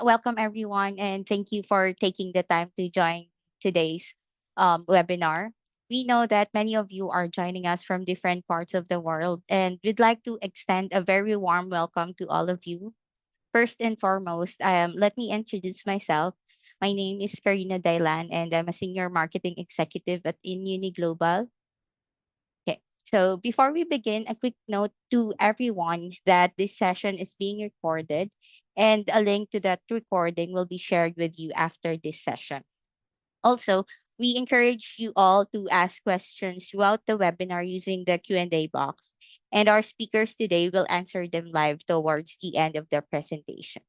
welcome everyone, and thank you for taking the time to join today's webinar. We know that many of you are joining us from different parts of the world, and we'd like to extend a very warm welcome to all of you. First and foremost, let me introduce myself. My name is Karina Dailan, and I'm a senior marketing executive at InUni Global. Okay. So before we begin, a quick note to everyone that this session is being recorded, and a link to that recording will be shared with you after this session. Also, we encourage you all to ask questions throughout the webinar using the Q&A box, and our speakers today will answer them live towards the end of the presentation.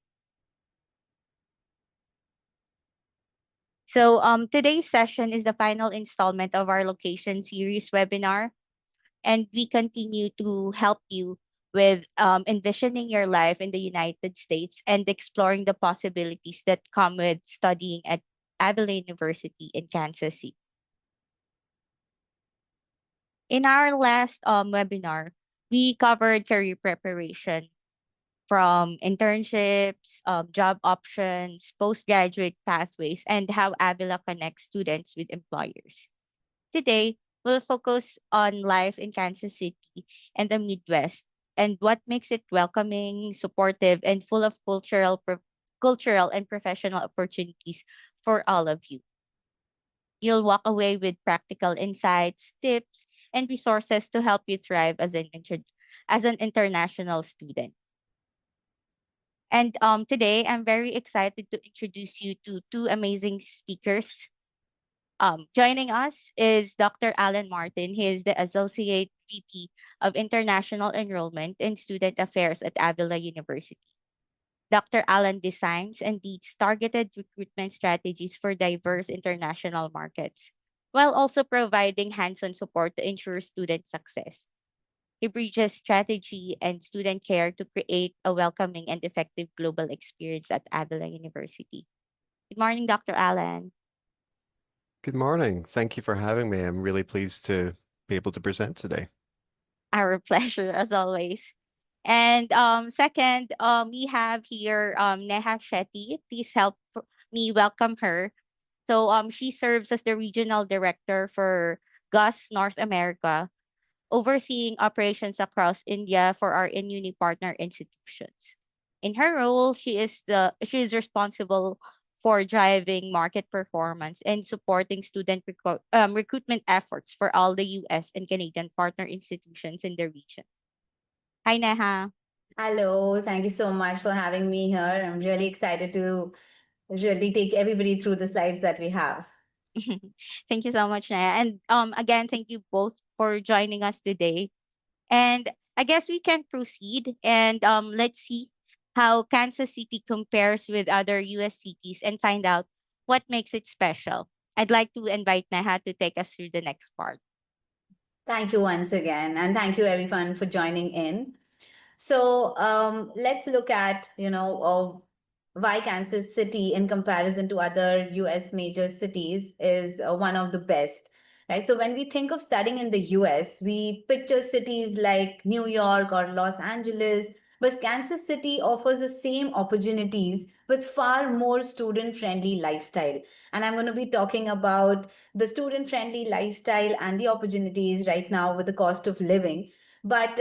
So today's session is the final installment of our location series webinar, and we continue to help you with envisioning your life in the United States and exploring the possibilities that come with studying at Avila University in Kansas City. In our last webinar, we covered career preparation from internships, job options, postgraduate pathways, and how Avila connects students with employers. Today, we'll focus on life in Kansas City and the Midwest and what makes it welcoming, supportive, and full of cultural and professional opportunities for all of you. You'll walk away with practical insights, tips, and resources to help you thrive as as an international student. And today, I'm very excited to introduce you to two amazing speakers. Joining us is Dr. Alan Martin. He is the Associate VP of International Enrollment and Student Affairs at Avila University. Dr. Alan designs and leads targeted recruitment strategies for diverse international markets, while also providing hands-on support to ensure student success. He bridges strategy and student care to create a welcoming and effective global experience at Avila University. Good morning, Dr. Alan. Good morning. Thank you for having me. I'm really pleased to be able to present today. Our pleasure, as always. And second, we have here Neha Shetty. Please help me welcome her. So she serves as the regional director for GUS North America, overseeing operations across India for our in-uni partner institutions. In her role, she is responsible for driving market performance and supporting recruitment efforts for all the US and Canadian partner institutions in the region. Hi, Neha. Hello, thank you so much for having me here. I'm really excited to really take everybody through the slides that we have. Thank you so much, Neha. And again, thank you both for joining us today. And I guess we can proceed and let's see how Kansas City compares with other US cities and find out what makes it special. I'd like to invite Neha to take us through the next part. Thank you once again, and thank you everyone for joining in. So let's look at, why Kansas City, in comparison to other US major cities, is one of the best, right? So when we think of studying in the US, we picture cities like New York or Los Angeles, but Kansas City offers the same opportunities with far more student friendly lifestyle. And I'm going to be talking about the student friendly lifestyle and the opportunities right now with the cost of living. But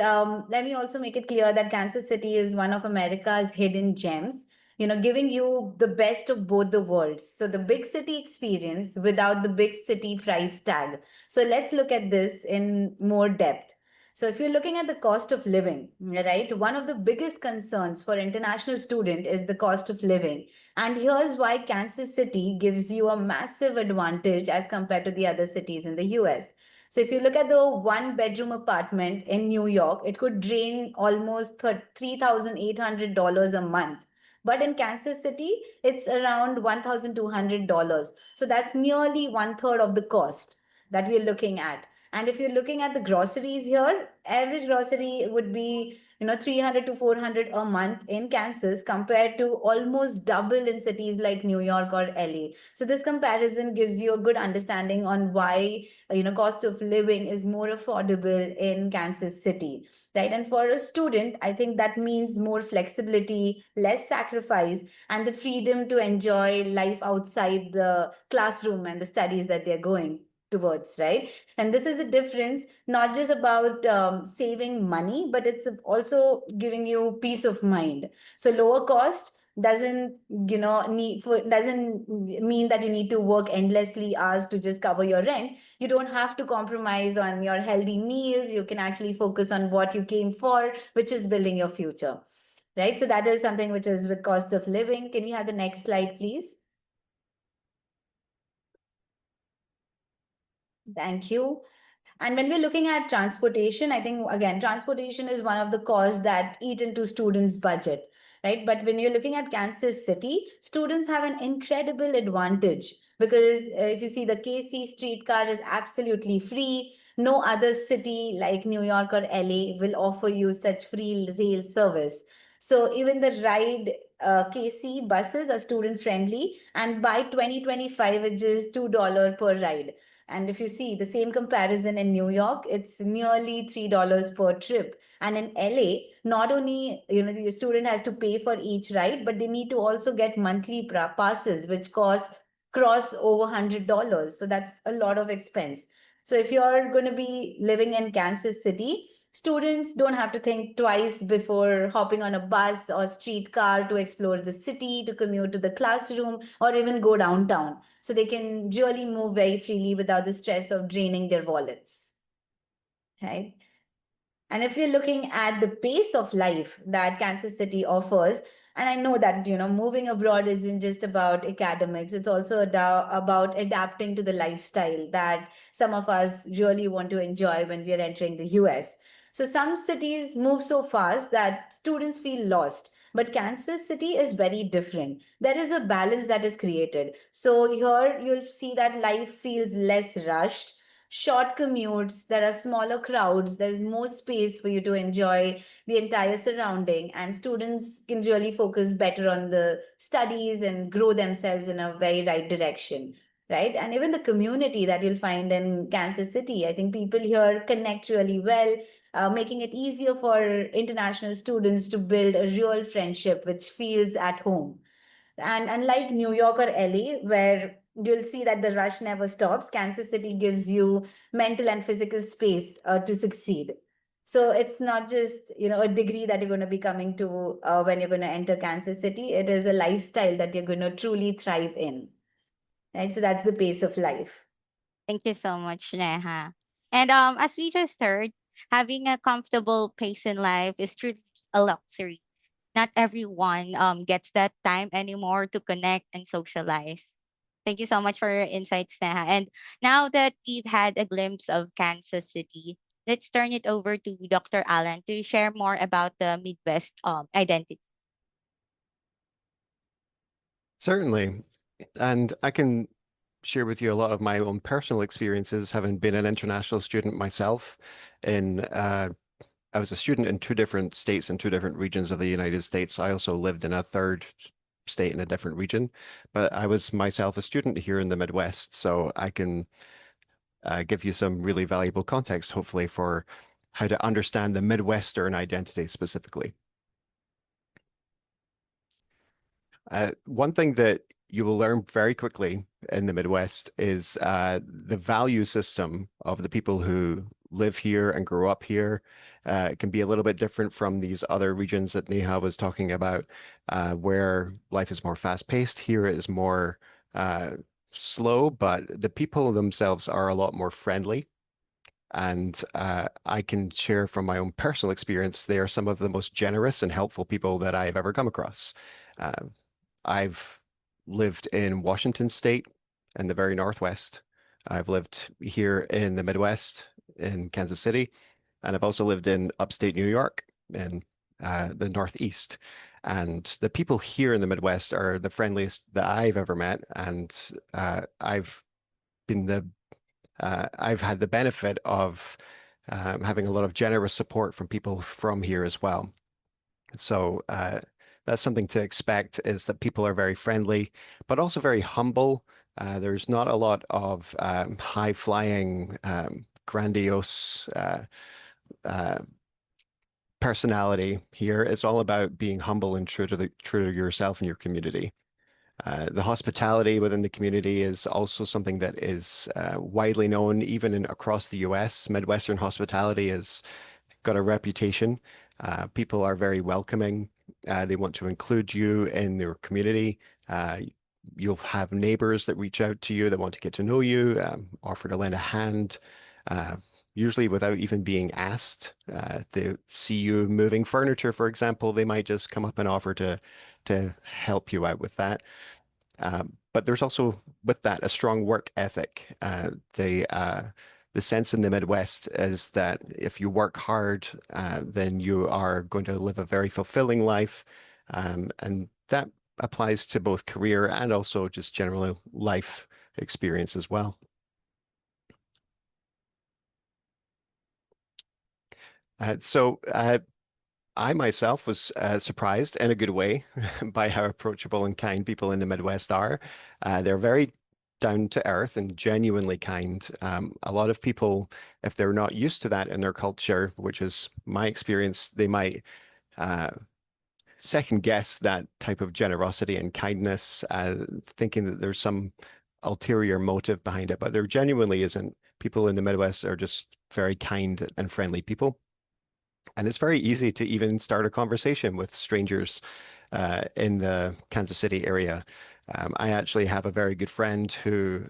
let me also make it clear that Kansas City is one of America's hidden gems, giving you the best of both the worlds. So the big city experience without the big city price tag. So let's look at this in more depth. So if you're looking at the cost of living, right, one of the biggest concerns for international student is the cost of living. And here's why Kansas City gives you a massive advantage as compared to the other cities in the US. So if you look at the one bedroom apartment in New York, it could drain almost $3,800 a month. But in Kansas City, it's around $1,200. So that's nearly one third of the cost that we're looking at. And if you're looking at the groceries here, average grocery would be, 300 to 400 a month in Kansas compared to almost double in cities like New York or LA. So this comparison gives you a good understanding on why cost of living is more affordable in Kansas City, right? And for a student, I think that means more flexibility, less sacrifice, and the freedom to enjoy life outside the classroom and the studies that they're going towards, right? And this is the difference, not just about saving money, but it's also giving you peace of mind. So lower cost doesn't doesn't mean that you need to work endlessly hours to just cover your rent. You don't have to compromise on your healthy meals. You can actually focus on what you came for, which is building your future, right? So that is something which is with cost of living. Can we have the next slide, please? Thank you. And when we're looking at transportation, I think again, transportation is one of the costs that eat into students' budget, right? But when you're looking at Kansas City, students have an incredible advantage because if you see the KC streetcar is absolutely free. No other city like New York or LA will offer you such free rail service. So even the ride KC buses are student friendly, and by 2025, it's just $2 per ride. And if you see the same comparison in New York, it's nearly $3 per trip. And in LA, not only the student has to pay for each ride, but they need to also get monthly passes, which cost cross over $100. So that's a lot of expense. So if you're going to be living in Kansas City, students don't have to think twice before hopping on a bus or streetcar to explore the city, to commute to the classroom, or even go downtown. So they can really move very freely without the stress of draining their wallets, right? And if you're looking at the pace of life that Kansas City offers, and I know that moving abroad isn't just about academics, it's also about adapting to the lifestyle that some of us really want to enjoy when we are entering the US. So some cities move so fast that students feel lost. But Kansas City is very different. There is a balance that is created. So here you'll see that life feels less rushed, short commutes, there are smaller crowds, there's more space for you to enjoy the entire surrounding, and students can really focus better on the studies and grow themselves in a very right direction. Right. And even the community that you'll find in Kansas City, I think people here connect really well, making it easier for international students to build a real friendship which feels at home. And unlike New York or LA, where you'll see that the rush never stops, Kansas City gives you mental and physical space to succeed. So it's not just a degree that you're going to be coming to when you're going to enter Kansas City. It is a lifestyle that you're going to truly thrive in. Right. So that's the pace of life. Thank you so much, Neha. And as we just heard, having a comfortable pace in life is truly a luxury. Not everyone gets that time anymore to connect and socialize. Thank you so much for your insights, Neha. And now that we've had a glimpse of Kansas City, let's turn it over to Dr. Alan to share more about the Midwest identity. Certainly. And I can share with you a lot of my own personal experiences, having been an international student myself. I was a student in two different states and two different regions of the United States. I also lived in a third state in a different region, but I was myself a student here in the Midwest, so I can give you some really valuable context, hopefully, for how to understand the Midwestern identity specifically. One thing that you will learn very quickly in the Midwest is the value system of the people who live here and grow up here. It can be a little bit different from these other regions that Neha was talking about, where life is more fast-paced. Here it is more slow, but the people themselves are a lot more friendly. And I can share from my own personal experience, they are some of the most generous and helpful people that I've ever come across. Uh, I've lived in Washington State in the very Northwest. I've lived here in the Midwest in Kansas City, and I've also lived in upstate New York in the Northeast. And the people here in the Midwest are the friendliest that I've ever met, and I've been I've had the benefit of having a lot of generous support from people from here as well. So that's something to expect, is that people are very friendly, but also very humble. There's not a lot of high-flying, grandiose uh, personality here. It's all about being humble and true to yourself and your community. The hospitality within the community is also something that is widely known, even across the US. Midwestern hospitality has got a reputation. People are very welcoming. They want to include you in their community. You'll have neighbors that reach out to you that want to get to know you, offer to lend a hand, uh, usually without even being asked. They see you moving furniture, for example, they might just come up and offer to help you out with that. But there's also with that a strong work ethic. The sense in the Midwest is that if you work hard, then you are going to live a very fulfilling life, and that applies to both career and also just general life experience as well. So I myself was surprised in a good way by how approachable and kind people in the Midwest are. They're very down to earth and genuinely kind. A lot of people, if they're not used to that in their culture, which is my experience, they might uh, second guess that type of generosity and kindness, thinking that there's some ulterior motive behind it, but there genuinely isn't. People in the Midwest are just very kind and friendly people. And it's very easy to even start a conversation with strangers in the Kansas City area. I actually have a very good friend who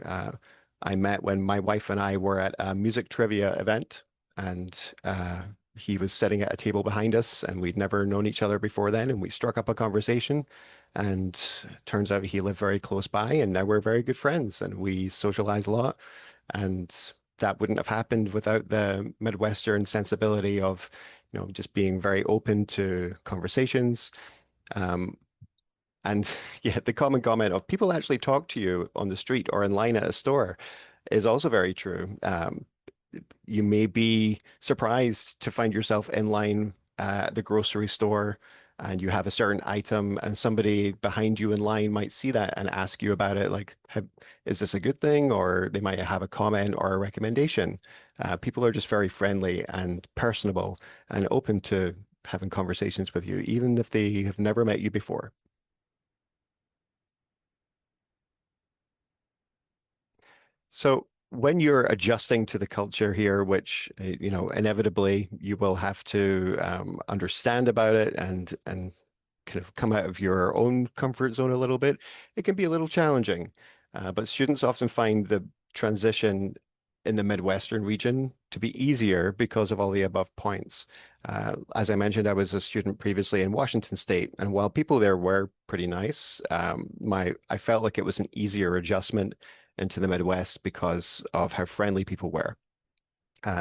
I met when my wife and I were at a music trivia event, and he was sitting at a table behind us, and we'd never known each other before then, and we struck up a conversation. And turns out he lived very close by, and now we're very good friends, and we socialize a lot. And that wouldn't have happened without the Midwestern sensibility of, just being very open to conversations. Um, and yeah, the common comment of people actually talk to you on the street or in line at a store is also very true. You may be surprised to find yourself in line at the grocery store and you have a certain item and somebody behind you in line might see that and ask you about it, like, is this a good thing? Or they might have a comment or a recommendation. People are just very friendly and personable and open to having conversations with you, even if they have never met you before. So when you're adjusting to the culture here, which inevitably you will have to understand about it and kind of come out of your own comfort zone a little bit, it can be a little challenging. But students often find the transition in the Midwestern region to be easier because of all the above points. As I mentioned, I was a student previously in Washington State, and while people there were pretty nice, I felt like it was an easier adjustment into the Midwest because of how friendly people were.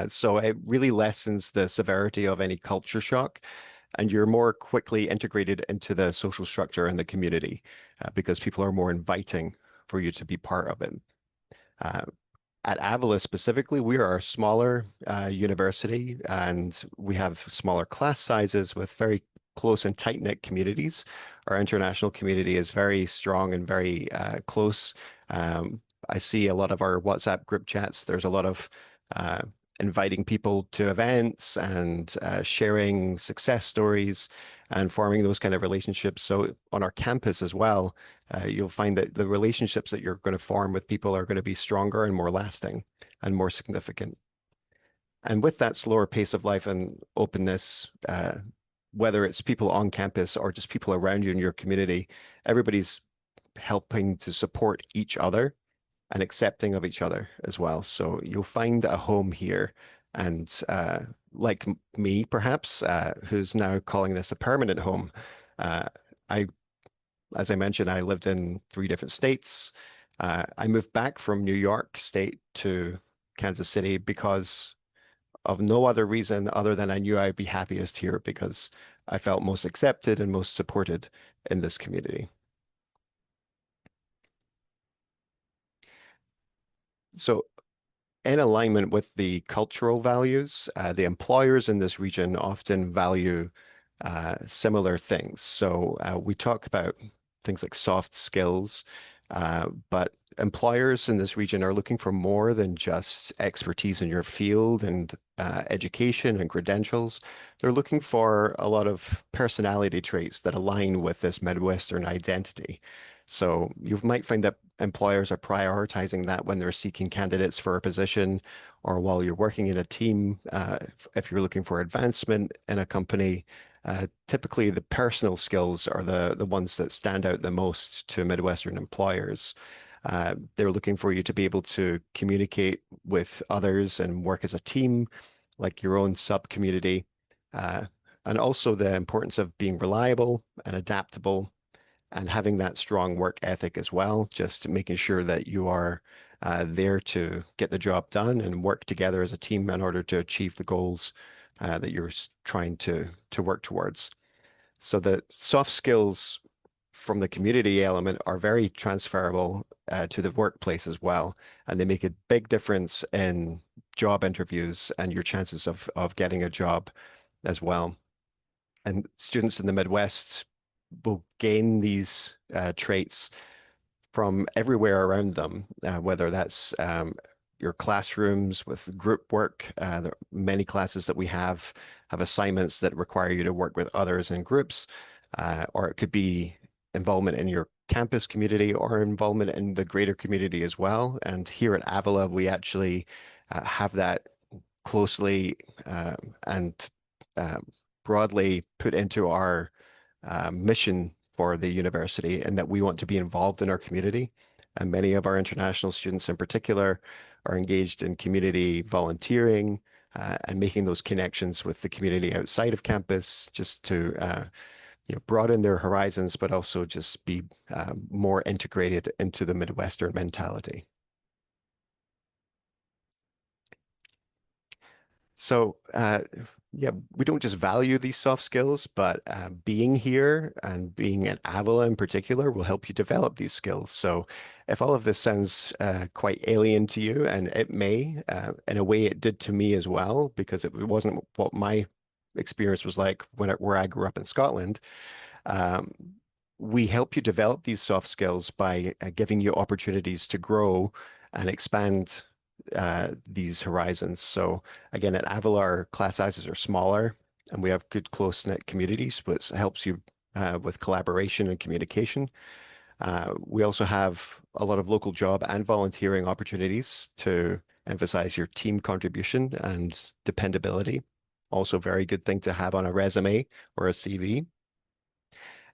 So it really lessens the severity of any culture shock, and you're more quickly integrated into the social structure and the community because people are more inviting for you to be part of it. Uh, at Avila specifically, we are a smaller university and we have smaller class sizes with very close and tight-knit communities. Our international community is very strong and very close. I see a lot of our WhatsApp group chats. There's a lot of uh, inviting people to events and sharing success stories and forming those kind of relationships. So on our campus as well, you'll find that the relationships that you're going to form with people are going to be stronger and more lasting and more significant. And with that slower pace of life and openness, whether it's people on campus or just people around you in your community, everybody's helping to support each other and accepting of each other as well. So you'll find a home here. And like me, perhaps, who's now calling this a permanent home, uh, I, as I mentioned, I lived in 3 different states. I moved back from New York State to Kansas City because of no other reason other than I knew I'd be happiest here because I felt most accepted and most supported in this community. So in alignment with the cultural values. The employers in this region often value similar things. So we talk about things like soft skills, but employers in this region are looking for more than just expertise in your field and education and credentials. They're looking for a lot of personality traits that align with this Midwestern identity. So you might find that employers are prioritizing that when they're seeking candidates for a position or while you're working in a team. If you're looking for advancement in a company, typically the personal skills are the ones that stand out the most to Midwestern employers. They're looking for you to be able to communicate with others and work as a team, like your own sub-community, uh, and also the importance of being reliable and adaptable and having that strong work ethic as well, just making sure that you are there to get the job done and work together as a team in order to achieve the goals that you're trying to work towards. So the soft skills from the community element are very transferable to the workplace as well, and they make a big difference in job interviews and your chances of getting a job as well. And students in the Midwest will gain these traits from everywhere around them, whether that's your classrooms with group work. There are many classes that we have assignments that require you to work with others in groups, or it could be involvement in your campus community or involvement in the greater community as well. And here at Avila, we actually have that closely and uh, broadly put into our mission for the university, and that we want to be involved in our community. And many of our international students in particular are engaged in community volunteering and making those connections with the community outside of campus just to broaden their horizons, but also just be more integrated into the Midwestern mentality. So, yeah, we don't just value these soft skills, but being here and being at Avila in particular will help you develop these skills. So, if all of this sounds quite alien to you, and it may, in a way it did to me as well, because it wasn't what my experience was like where I grew up in Scotland. Um, we help you develop these soft skills by giving you opportunities to grow and expand these horizons. So again, at Avila, our class sizes are smaller and we have good close-knit communities, which helps you with collaboration and communication. We also have a lot of local job and volunteering opportunities to emphasize your team contribution and dependability. Also, a very good thing to have on a resume or a CV.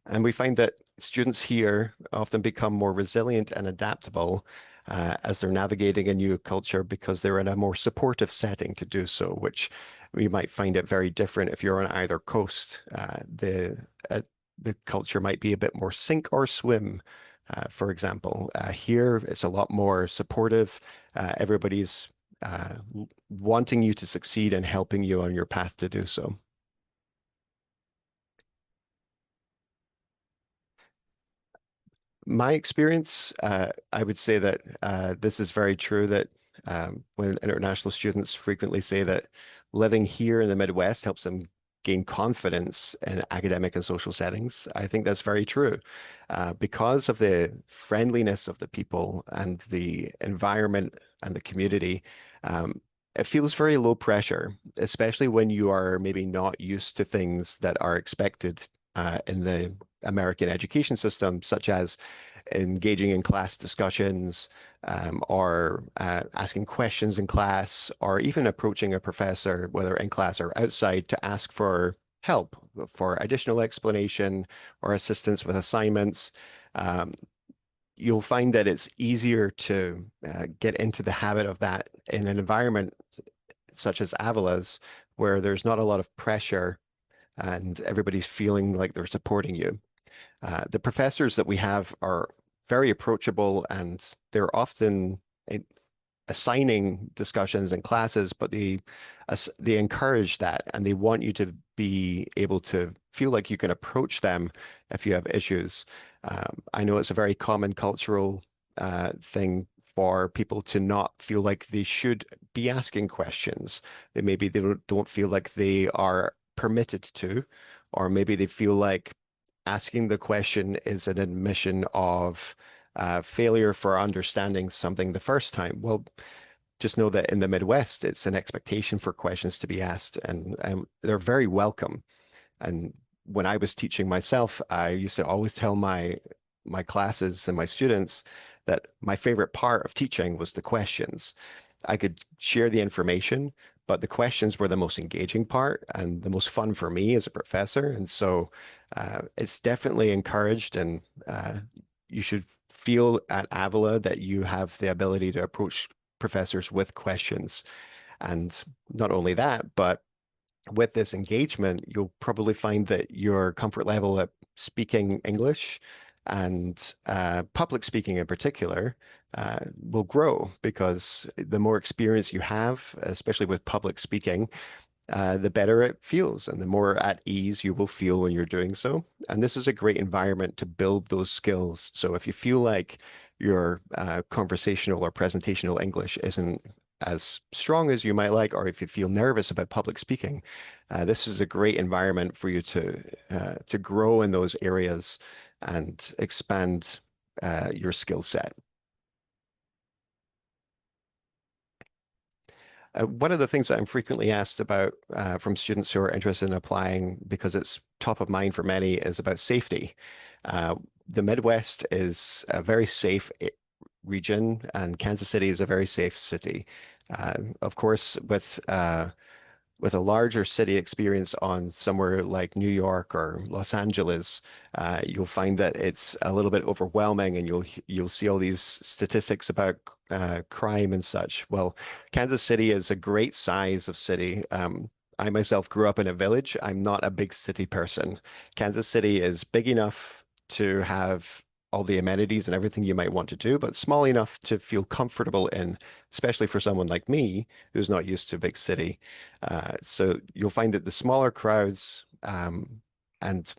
And we find that students here often become more resilient and adaptable as they're navigating a new culture because they're in a more supportive setting to do so, which we might find it very different if you're on either coast. The culture might be a bit more sink or swim, for example. Here, it's a lot more supportive. Everybody's wanting you to succeed and helping you on your path to do so. My experience, I would say that this is very true that when international students frequently say that living here in the Midwest helps them gain confidence in academic and social settings, I think that's very true. Because of the friendliness of the people and the environment and the community, it feels very low pressure, especially when you are maybe not used to things that are expected in the American education system, such as engaging in class discussions, or asking questions in class, or even approaching a professor, whether in class or outside, to ask for help, for additional explanation or assistance with assignments. Um, you'll find that it's easier to get into the habit of that in an environment such as Avila's, where there's not a lot of pressure and everybody's feeling like they're supporting you. The professors that we have are very approachable and they're often assigning discussions in classes, but they encourage that and they want you to be able to feel like you can approach them if you have issues. I know it's a very common cultural thing for people to not feel like they should be asking questions. That maybe they don't feel like they are permitted to, or maybe they feel like asking the question is an admission of failure for understanding something the first time. Well, just know that in the Midwest, it's an expectation for questions to be asked, and they're very welcome. And when I was teaching myself, I used to always tell my classes and my students that my favorite part of teaching was the questions. I could share the information, but the questions were the most engaging part and the most fun for me as a professor. And so it's definitely encouraged, and you should feel at Avila that you have the ability to approach professors with questions. And not only that, but with this engagement, you'll probably find that your comfort level at speaking English and public speaking in particular will grow, because the more experience you have, especially with public speaking, the better it feels and the more at ease you will feel when you're doing so. And this is a great environment to build those skills. So if you feel like your conversational or presentational English isn't as strong as you might like, or if you feel nervous about public speaking, this is a great environment for you to grow in those areas and expand your skill set. One of the things that I'm frequently asked about from students who are interested in applying, because it's top of mind for many, is about safety. The Midwest is a very safe region, and Kansas City is a very safe city. Of course, with a larger city experience on somewhere like New York or Los Angeles, you'll find that it's a little bit overwhelming, and you'll see all these statistics about crime and such. Well, Kansas City is a great size of city. I myself grew up in a village. I'm not a big city person. Kansas City is big enough to have all the amenities and everything you might want to do, but small enough to feel comfortable in, especially for someone like me who's not used to a big city. So you'll find that the smaller crowds and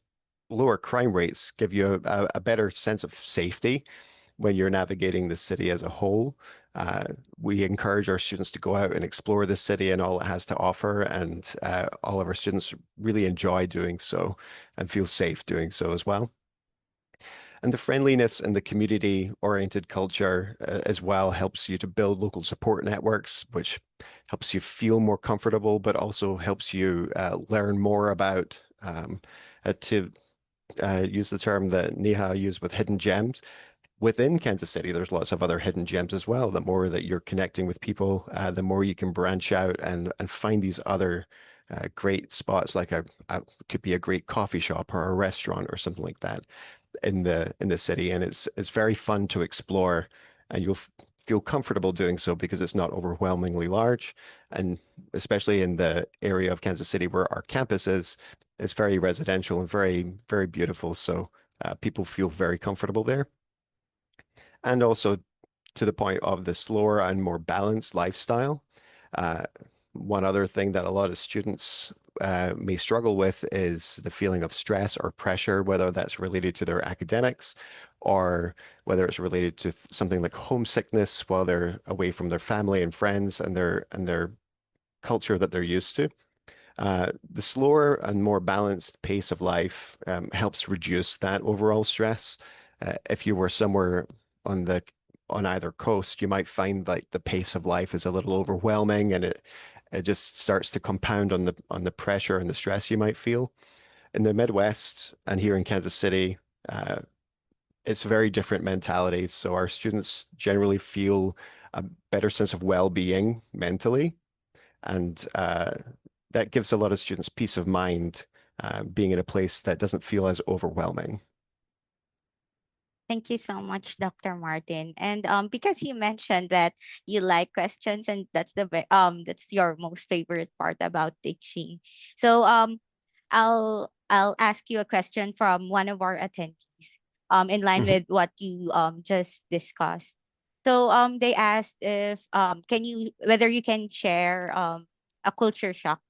lower crime rates give you a better sense of safety when you're navigating the city as a whole. Uh, we encourage our students to go out and explore the city and all it has to offer, and all of our students really enjoy doing so and feel safe doing so as well. And the friendliness and the community-oriented culture as well helps you to build local support networks, which helps you feel more comfortable, but also helps you learn more about, to use the term that Neha used with hidden gems. Within Kansas City, there's lots of other hidden gems as well. The more that you're connecting with people, the more you can branch out and find these other great spots, like could be a great coffee shop or a restaurant or something like that in the city, and it's very fun to explore, and you'll feel comfortable doing so because it's not overwhelmingly large, and especially in the area of Kansas City where our campus is, it's very residential and very beautiful. So people feel very comfortable there, and also to the point of the slower and more balanced lifestyle. Uh, One other thing that a lot of students may struggle with is the feeling of stress or pressure, whether that's related to their academics or whether it's related to something like homesickness while they're away from their family and friends and their culture that they're used to. The slower and more balanced pace of life helps reduce that overall stress. If you were somewhere on the on either coast, you might find like the pace of life is a little overwhelming, and it just starts to compound on the pressure and the stress you might feel. In the Midwest and here in Kansas City, uh, it's a very different mentality. So our students generally feel a better sense of well-being mentally, and that gives a lot of students peace of mind, being in a place that doesn't feel as overwhelming. Thank you so much, Dr. Martin. And because you mentioned that you like questions, and that's your most favorite part about teaching. So I'll ask you a question from one of our attendees, in line Mhm. with what you just discussed. So they asked if can you whether you can share a culture shock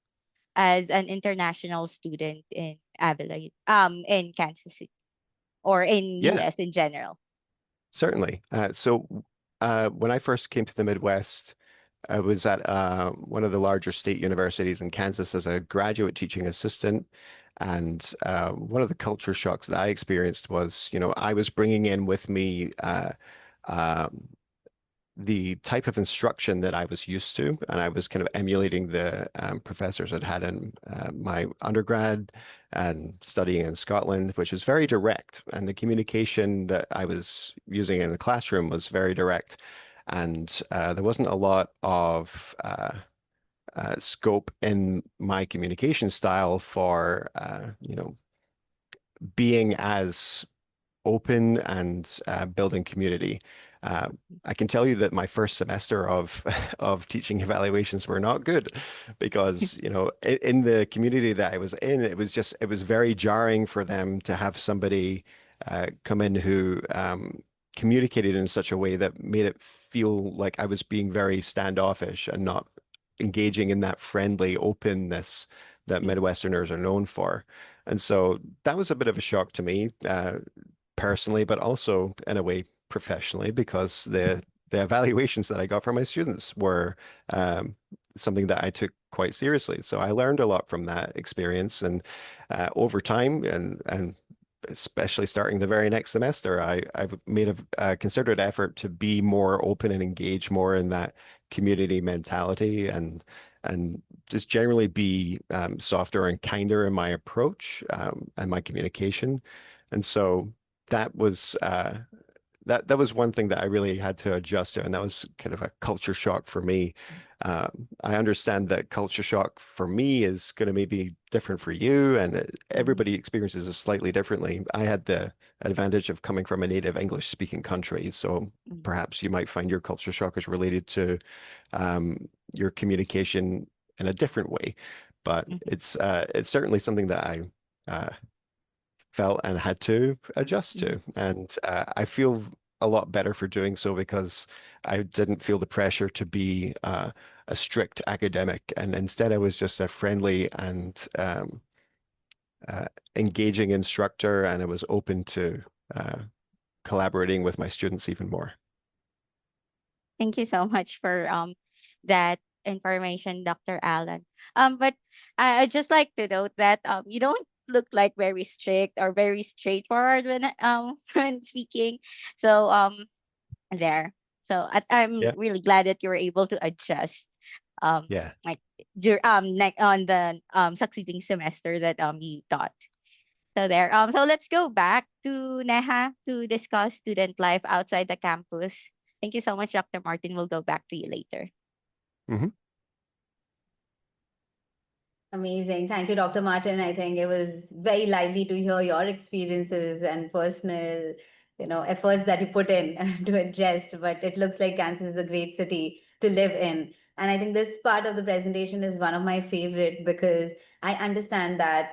as an international student in Avila, in Kansas City, or in Yeah, US in general. certainly. So when I first came to the Midwest, I was at one of the larger state universities in Kansas as a graduate teaching assistant. And one of the culture shocks that I experienced was, I was bringing in with me um, the type of instruction that I was used to, and I was kind of emulating the professors I'd had in my undergrad and studying in Scotland, which was very direct. And the communication that I was using in the classroom was very direct. And there wasn't a lot of scope in my communication style for, being as open and building community. Uh, I can tell you that my first semester of of teaching evaluations were not good because, in the community that I was in, it was very jarring for them to have somebody come in who communicated in such a way that made it feel like I was being very standoffish and not engaging in that friendly openness that Midwesterners are known for. And so that was a bit of a shock to me. Personally, but also in a way professionally, because the evaluations that I got from my students were um, something that I took quite seriously. So I learned a lot from that experience, and over time, and especially starting the very next semester, I've made a concerted effort to be more open and engage more in that community mentality, and just generally be softer and kinder in my approach and my communication. And so that was that was one thing that I really had to adjust to, and that was kind of a culture shock for me. I understand that culture shock for me is going to maybe different for you, and everybody experiences it slightly differently. I had the advantage of coming from a native English speaking country, so Mm, perhaps you might find your culture shock is related to your communication in a different way. But mhm, it's certainly something that I felt and had to adjust mhm. to. And I feel a lot better for doing so because I didn't feel the pressure to be a strict academic. And instead, I was just a friendly and uh, engaging instructor, and I was open to uh, collaborating with my students even more. Thank you so much for that information, Dr. Allen. But I'd just like to note that you don't look like very strict or very straightforward when when speaking. So there. So I'm Yeah. really glad that you were able to adjust um Yeah. like on the succeeding semester that you taught. So there. So let's go back to Neha to discuss student life outside the campus. Thank you so much, Dr. Martin. We'll go back to you later. Hmm. Amazing. Thank you, Dr. Martin. I think it was very lively to hear your experiences and personal, efforts that you put in to adjust. But it looks like Kansas is a great city to live in. And I think this part of the presentation is one of my favorite because I understand that,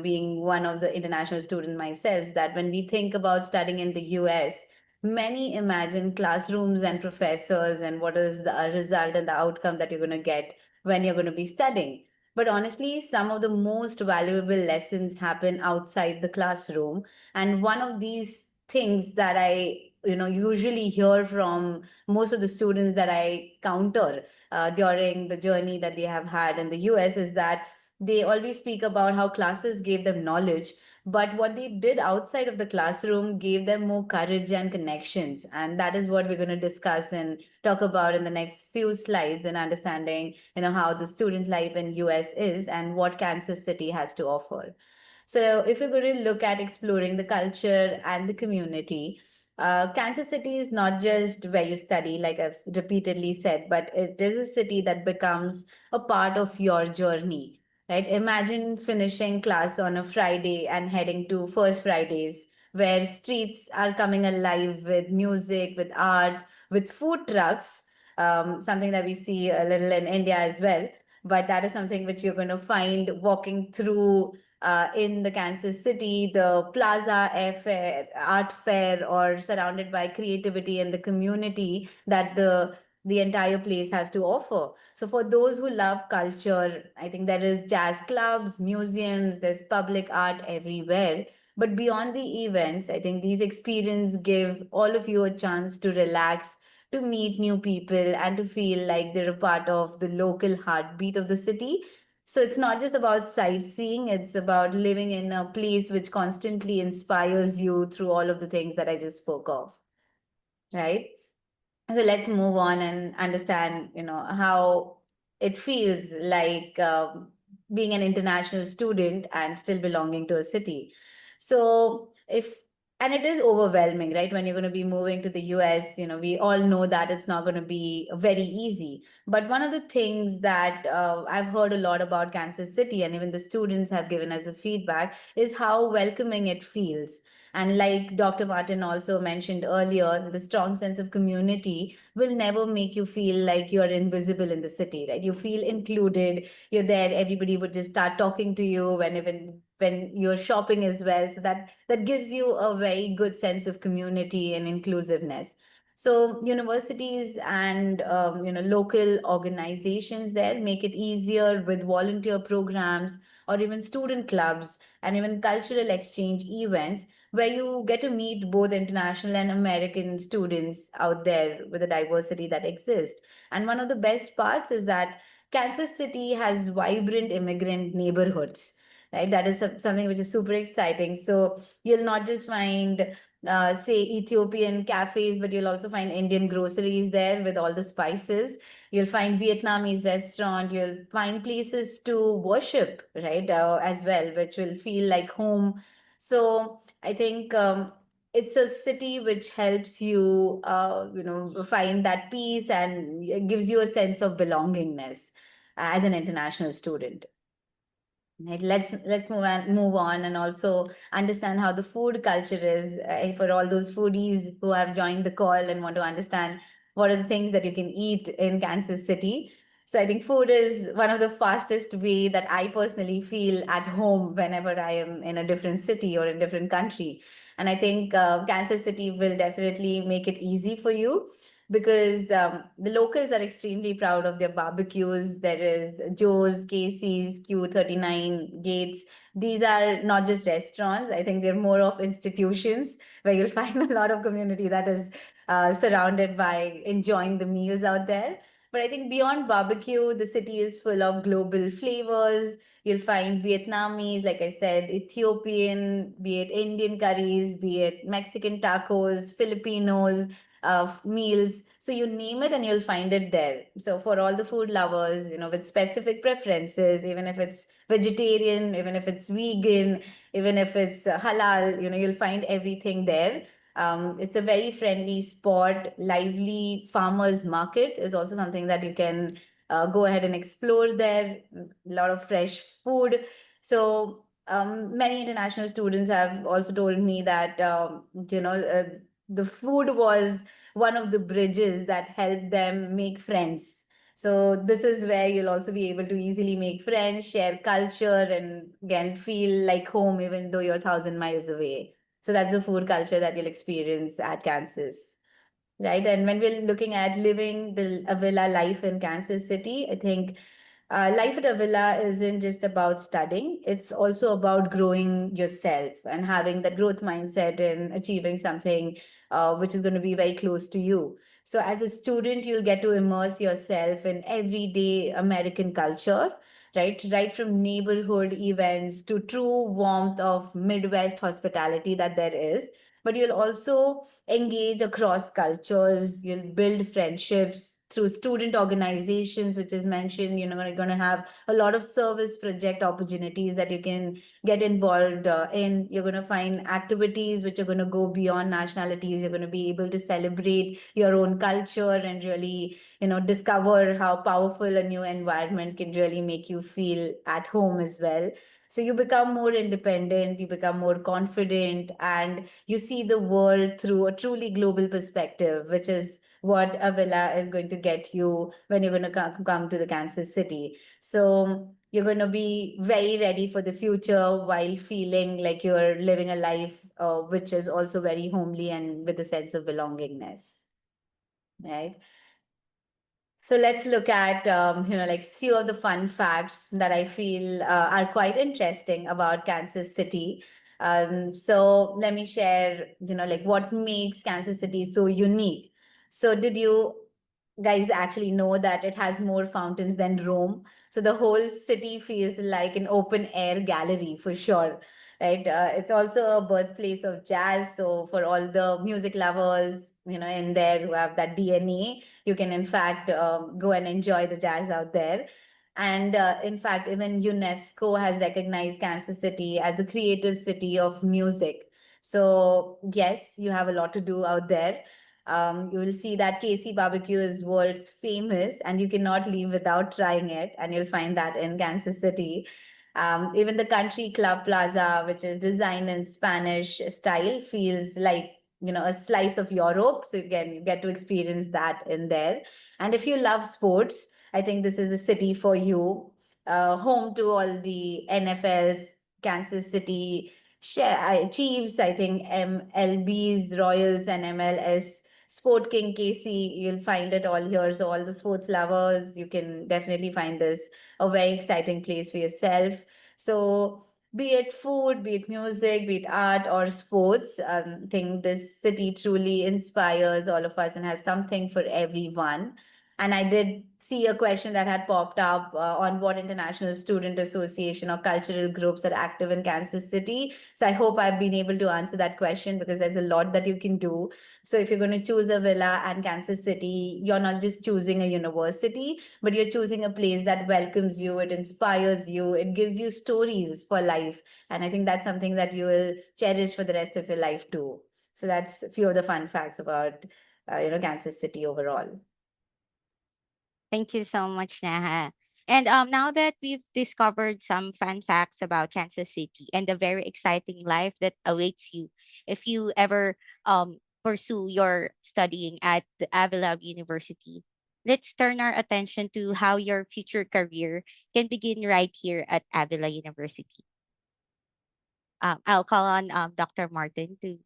being one of the international student myself, that when we think about studying in the US, many imagine classrooms and professors and what is the result and the outcome that you're going to get when you're going to be studying. But honestly, some of the most valuable lessons happen outside the classroom. And one of these things that I usually hear from most of the students that I counter during the journey that they have had in the US is that they always speak about how classes gave them knowledge, but what they did outside of the classroom gave them more courage and connections. And that is what we're going to discuss and talk about in the next few slides, and understanding how the student life in US is and what Kansas City has to offer. So if you're going to look at exploring the culture and the community, Kansas City is not just where you study, like I've repeatedly said, but it is a city that becomes a part of your journey, right? Imagine finishing class on a Friday and heading to First Fridays, where streets are coming alive with music, with art, with food trucks, something that we see a little in India as well. But that is something which you're going to find walking through in the Kansas City, the Plaza Air Fair, Art Fair, or surrounded by creativity and the community that the entire place has to offer. So for those who love culture, I think there is jazz clubs, museums, there's public art everywhere. But beyond the events, I think these experiences give all of you a chance to relax, to meet new people and to feel like they're a part of the local heartbeat of the city. So it's not just about sightseeing, it's about living in a place which constantly inspires you through all of the things that I just spoke of, right? So let's move on and understand, how it feels like being an international student and still belonging to a city. So if and it is overwhelming, right? When you're going to be moving to the US, we all know that it's not going to be very easy. But one of the things that I've heard a lot about Kansas City, and even the students have given us a feedback, is how welcoming it feels. And like Dr. Martin also mentioned earlier, the strong sense of community will never make you feel like you're invisible in the city, right? You feel included, you're there, everybody would just start talking to you when you're shopping as well. So that gives you a very good sense of community and inclusiveness. So universities and local organizations there make it easier with volunteer programs or even student clubs and even cultural exchange events where you get to meet both international and American students out there with the diversity that exists. And one of the best parts is that Kansas City has vibrant immigrant neighborhoods, right? That is something which is super exciting. So you'll not just find say Ethiopian cafes, but you'll also find Indian groceries there with all the spices. You'll find Vietnamese restaurant. You'll find places to worship, right, as well, which will feel like home. So I think it's a city which helps you, find that peace and it gives you a sense of belongingness as an international student. Right, let's move on and also understand how the food culture is for all those foodies who have joined the call and want to understand what are the things that you can eat in Kansas City. So I think food is one of the fastest way that I personally feel at home whenever I am in a different city or in different country. And I think Kansas City will definitely make it easy for you because the locals are extremely proud of their barbecues. There is Joe's, Casey's, Q39, Gates. These are not just restaurants. I think they're more of institutions where you'll find a lot of community that is surrounded by enjoying the meals out there. But I think beyond barbecue, the city is full of global flavors. You'll find Vietnamese, like I said, Ethiopian, be it Indian curries, be it Mexican tacos, Filipinos, meals. So you name it and you'll find it there. So for all the food lovers, with specific preferences, even if it's vegetarian, even if it's vegan, even if it's halal, you'll find everything there. It's a very friendly spot. Lively farmers market is also something that you can go ahead and explore there. A lot of fresh food. So many international students have also told me that the food was one of the bridges that helped them make friends. So this is where you'll also be able to easily make friends, share culture, and again feel like home even though you're 1,000 miles away. So that's the food culture that you'll experience at Kansas. Right. And when we're looking at living the Avila life in Kansas City, I think life at Avila isn't just about studying, it's also about growing yourself and having that growth mindset and achieving something which is going to be very close to you. So, as a student, you'll get to immerse yourself in everyday American culture, right? Right from neighborhood events to true warmth of Midwest hospitality that there is. But you'll also engage across cultures. You'll build friendships through student organizations, which is mentioned. You're going to have a lot of service project opportunities that you can get involved in. You're going to find activities which are going to go beyond nationalities. You're going to be able to celebrate your own culture and really, discover how powerful a new environment can really make you feel at home as well. So you become more independent, you become more confident, and you see the world through a truly global perspective, which is what Avila is going to get you when you're going to come to the Kansas City. So you're going to be very ready for the future while feeling like you're living a life which is also very homely and with a sense of belongingness, right? So let's look at, like few of the fun facts that I feel are quite interesting about Kansas City. So let me share, like what makes Kansas City so unique. So did you guys actually know that it has more fountains than Rome? So the whole city feels like an open air gallery for sure, right? It's also a birthplace of jazz. So for all the music lovers, in there who have that DNA, you can in fact go and enjoy the jazz out there. And in fact, even UNESCO has recognized Kansas City as a creative city of music. So yes, you have a lot to do out there. You will see that KC barbecue is world's famous, and you cannot leave without trying it. And you'll find that in Kansas City. Even the Country Club Plaza, which is designed in Spanish style, feels like a slice of Europe. So again, you get to experience that in there. And if you love sports, I think this is the city for you. Home to all the NFLs, Kansas City Chiefs, I think MLBs, Royals, and MLS. Sport King KC, you'll find it all here. So all the sports lovers, you can definitely find this a very exciting place for yourself. So be it food, be it music, be it art or sports, I think this city truly inspires all of us and has something for everyone. And I did see a question that had popped up on what international student association or cultural groups are active in Kansas City. So I hope I've been able to answer that question, because there's a lot that you can do. So if you're going to choose Avila and Kansas City, you're not just choosing a university, but you're choosing a place that welcomes you, it inspires you, it gives you stories for life. And I think that's something that you will cherish for the rest of your life too. So that's a few of the fun facts about Kansas City overall. Thank you so much, Naha. And now that we've discovered some fun facts about Kansas City and the very exciting life that awaits you if you ever pursue your studying at the Avila University, let's turn our attention to how your future career can begin right here at Avila University. I'll call on Dr. Martin to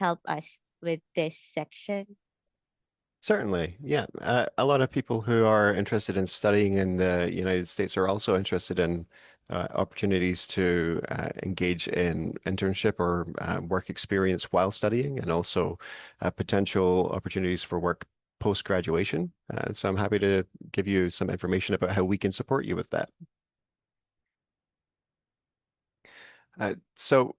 help us with this section. Certainly, yeah. A lot of people who are interested in studying in the United States are also interested in opportunities to engage in internship or work experience while studying, and also potential opportunities for work post-graduation. So I'm happy to give you some information about how we can support you with that. So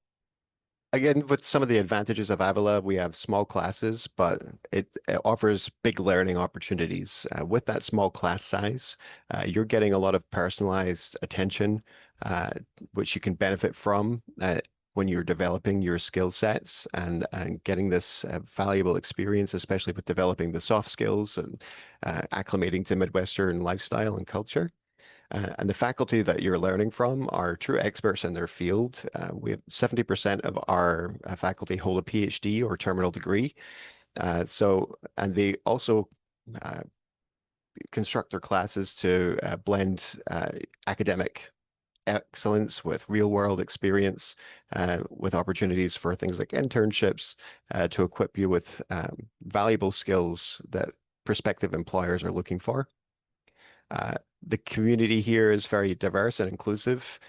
again, with some of the advantages of Avila, we have small classes, but it offers big learning opportunities. With that small class size, you're getting a lot of personalized attention, uh, which you can benefit from when you're developing your skill sets and getting this valuable experience, especially with developing the soft skills and acclimating to Midwestern lifestyle and culture. And the faculty that you're learning from are true experts in their field. We have 70% of our faculty hold a PhD or terminal degree. And they also uh, construct their classes to blend academic excellence with real world experience, with opportunities for things like internships to equip you with valuable skills that prospective employers are looking for. The community here is very diverse and inclusive.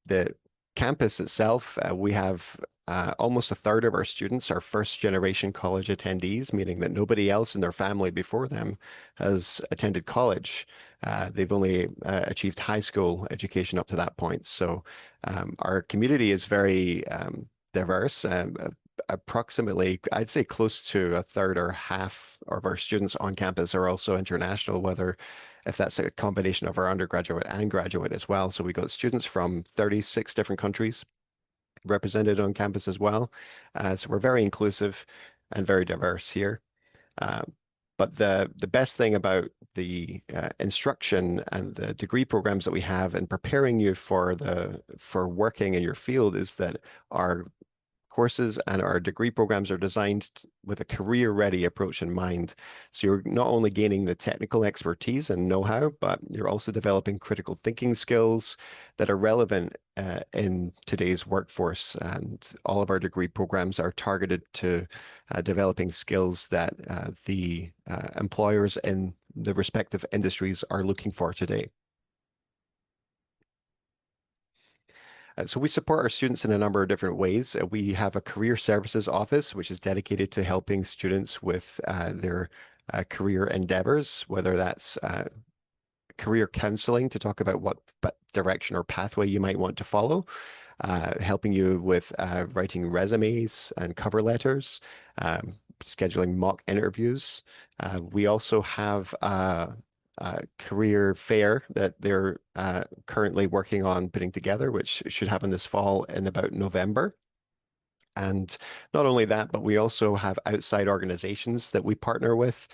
The campus itself, we have almost a third of our students are first generation college attendees, meaning that nobody else in their family before them has attended college. They've only achieved high school education up to that point. So our community is very diverse. Approximately, I'd say close to a third or half of our students on campus are also international, whether if that's a combination of our undergraduate and graduate as well. So we got students from 36 different countries represented on campus as well. So we're very inclusive and very diverse here. Uh, but the best thing about the instruction and the degree programs that we have in preparing you for working in your field is that our courses and our degree programs are designed with a career-ready approach in mind. So you're not only gaining the technical expertise and know-how, but you're also developing critical thinking skills that are relevant in today's workforce. And all of our degree programs are targeted to developing skills that the employers in the respective industries are looking for today. So we support our students in a number of different ways. We have a career services office, which is dedicated to helping students with their career endeavors, whether that's career counseling to talk about what direction or pathway you might want to follow, helping you with writing resumes and cover letters, scheduling mock interviews. We also have a career fair that they're currently working on putting together, which should happen this fall in about November. And not only that, but we also have outside organizations that we partner with.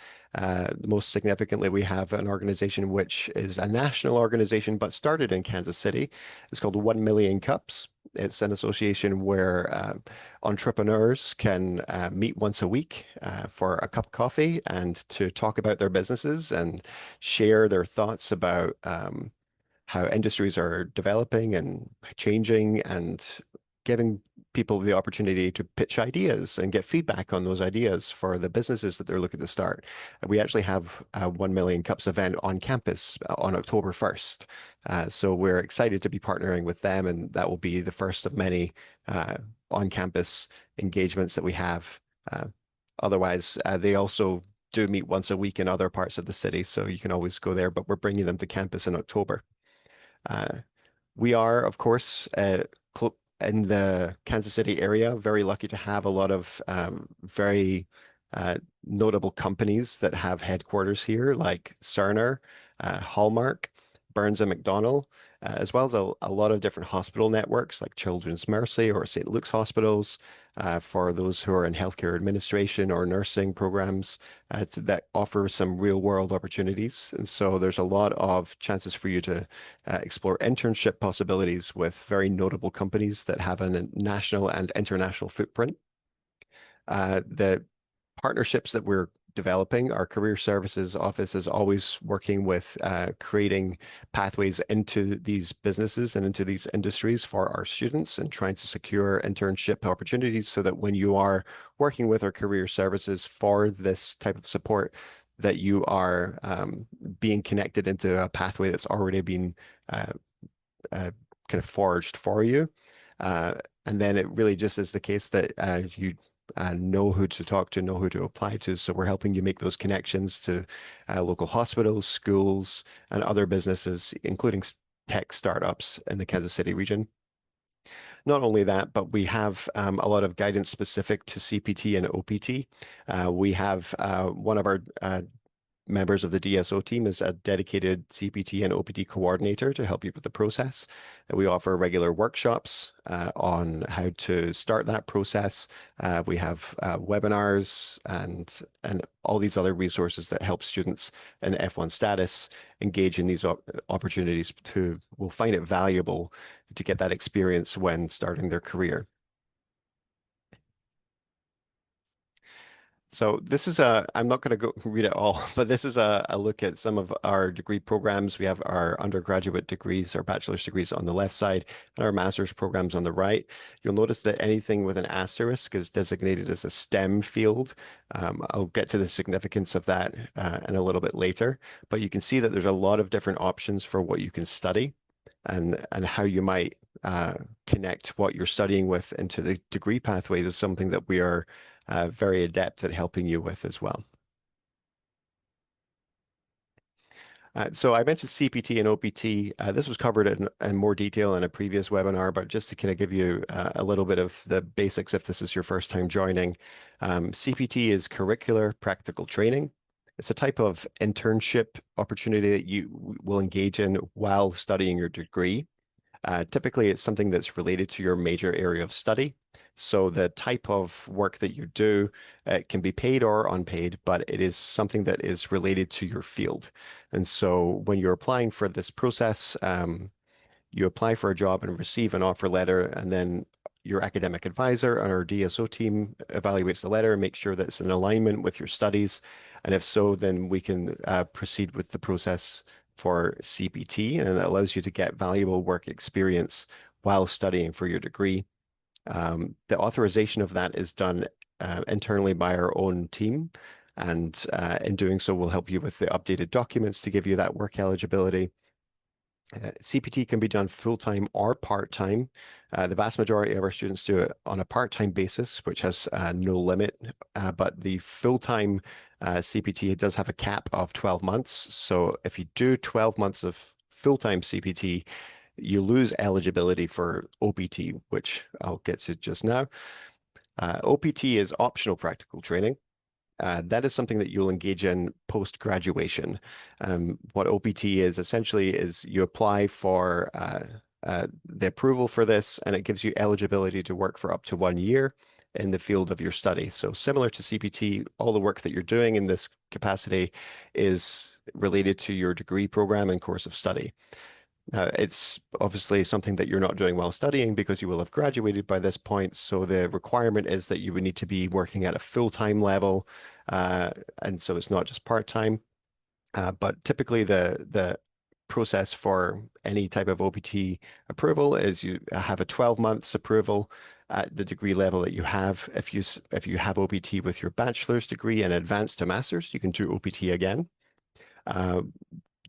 Most significantly, we have an organization which is a national organization, but started in Kansas City. It's called 1 Million Cups. It's an association where entrepreneurs can meet once a week for a cup of coffee and to talk about their businesses and share their thoughts about how industries are developing and changing and giving people the opportunity to pitch ideas and get feedback on those ideas for the businesses that they're looking to start. We actually have a 1 Million Cups event on campus on October 1st. So we're excited to be partnering with them, and that will be the first of many on-campus engagements that we have. Otherwise, they also do meet once a week in other parts of the city, so you can always go there, but we're bringing them to campus in October. We are, of course, in the Kansas City area, very lucky to have a lot of very notable companies that have headquarters here, like Cerner, Hallmark, Burns and McDonnell, as well as a lot of different hospital networks like Children's Mercy or St. Luke's hospitals, for those who are in healthcare administration or nursing programs that offer some real world opportunities. And so there's a lot of chances for you to explore internship possibilities with very notable companies that have a national and international footprint. The partnerships that we're developing, our career services office is always working with creating pathways into these businesses and into these industries for our students and trying to secure internship opportunities so that when you are working with our career services for this type of support, that you are being connected into a pathway that's already been kind of forged for you. And then it really just is the case that you know who to talk to, know who to apply to. So we're helping you make those connections to local hospitals, schools, and other businesses, including tech startups in the Kansas City region. Not only that, but we have a lot of guidance specific to CPT and OPT. We have one of our members of the DSO team is a dedicated CPT and OPT coordinator to help you with the process. We offer regular workshops on how to start that process. We have webinars and all these other resources that help students in F1 status engage in these opportunities who will find it valuable to get that experience when starting their career. So this is I'm not going to go read it all, but this is a look at some of our degree programs. We have our undergraduate degrees, our bachelor's degrees on the left side, and our master's programs on the right. You'll notice that anything with an asterisk is designated as a STEM field. I'll get to the significance of that in a little bit later, but you can see that there's a lot of different options for what you can study and how you might connect what you're studying with into the degree pathways is something that we are very adept at helping you with as well. So I mentioned CPT and OPT. This was covered in more detail in a previous webinar, but just to kind of give you a little bit of the basics if this is your first time joining. CPT is curricular practical training. It's a type of internship opportunity that you will engage in while studying your degree. Typically, it's something that's related to your major area of study. So the type of work that you do can be paid or unpaid, but it is something that is related to your field. And so when you're applying for this process, you apply for a job and receive an offer letter, and then your academic advisor and our DSO team evaluates the letter and makes sure that it's in alignment with your studies. And if so, then we can proceed with the process for CPT, and it allows you to get valuable work experience while studying for your degree. The authorization of that is done internally by our own team, and in doing so, we'll help you with the updated documents to give you that work eligibility. CPT can be done full-time or part-time. The vast majority of our students do it on a part-time basis, which has no limit, but the full-time CPT does have a cap of 12 months. So if you do 12 months of full-time CPT, you lose eligibility for OPT, which I'll get to just now. OPT is optional practical training. That is something that you'll engage in post-graduation. What OPT is essentially is you apply for the approval for this, and it gives you eligibility to work for up to 1 year in the field of your study. So similar to CPT, all the work that you're doing in this capacity is related to your degree program and course of study. It's obviously something that you're not doing while studying because you will have graduated by this point. So the requirement is that you would need to be working at a full-time level. And so it's not just part-time. But typically the process for any type of OPT approval is you have a 12 months approval at the degree level that you have. If you have OPT with your bachelor's degree and advanced to master's, you can do OPT again.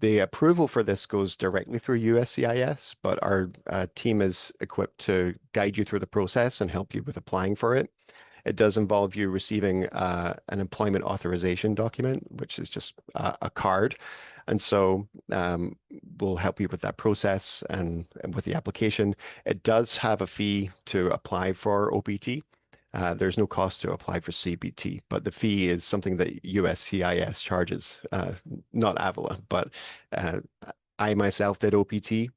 The approval for this goes directly through USCIS, but our team is equipped to guide you through the process and help you with applying for it. It does involve you receiving an employment authorization document, which is just a card. And so we'll help you with that process and with the application. It does have a fee to apply for OPT. There's no cost to apply for CPT, but the fee is something that USCIS charges, not Avila. But I myself did OPT